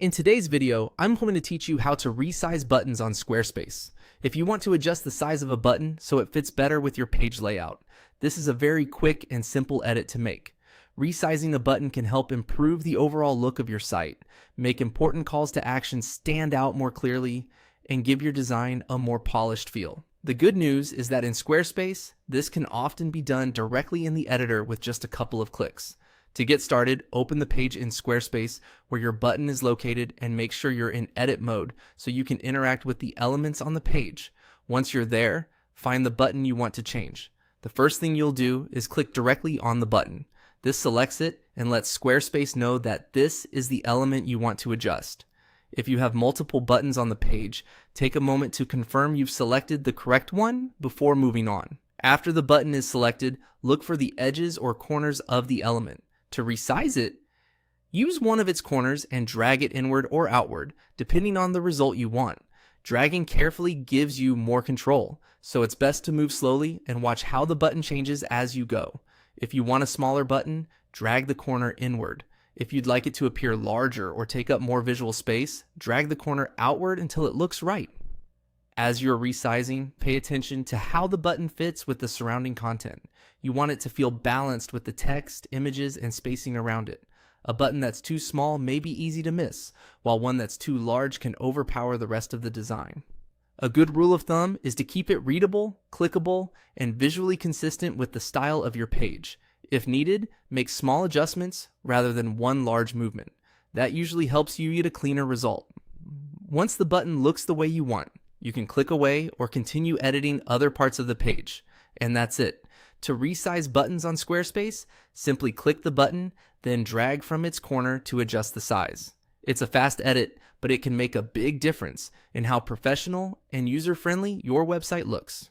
In today's video, I'm going to teach you how to resize buttons on Squarespace. If you want to adjust the size of a button so it fits better with your page layout, this is a very quick and simple edit to make. Resizing a button can help improve the overall look of your site, make important calls to action stand out more clearly, and give your design a more polished feel. The good news is that in Squarespace, this can often be done directly in the editor with just a couple of clicks. To get started, open the page in Squarespace where your button is located and make sure you're in edit mode so you can interact with the elements on the page. Once you're there, find the button you want to change. The first thing you'll do is click directly on the button. This selects it and lets Squarespace know that this is the element you want to adjust. If you have multiple buttons on the page, take a moment to confirm you've selected the correct one before moving on. After the button is selected, look for the edges or corners of the element. To resize it, use one of its corners and drag it inward or outward, depending on the result you want. Dragging carefully gives you more control, so it's best to move slowly and watch how the button changes as you go. If you want a smaller button, drag the corner inward. If you'd like it to appear larger or take up more visual space, drag the corner outward until it looks right. As you're resizing, pay attention to how the button fits with the surrounding content. You want it to feel balanced with the text, images, and spacing around it. A button that's too small may be easy to miss, while one that's too large can overpower the rest of the design. A good rule of thumb is to keep it readable, clickable, and visually consistent with the style of your page. If needed, make small adjustments rather than one large movement. That usually helps you get a cleaner result. Once the button looks the way you want, you can click away or continue editing other parts of the page. And that's it. To resize buttons on Squarespace, simply click the button, then drag from its corner to adjust the size. It's a fast edit, but it can make a big difference in how professional and user-friendly your website looks.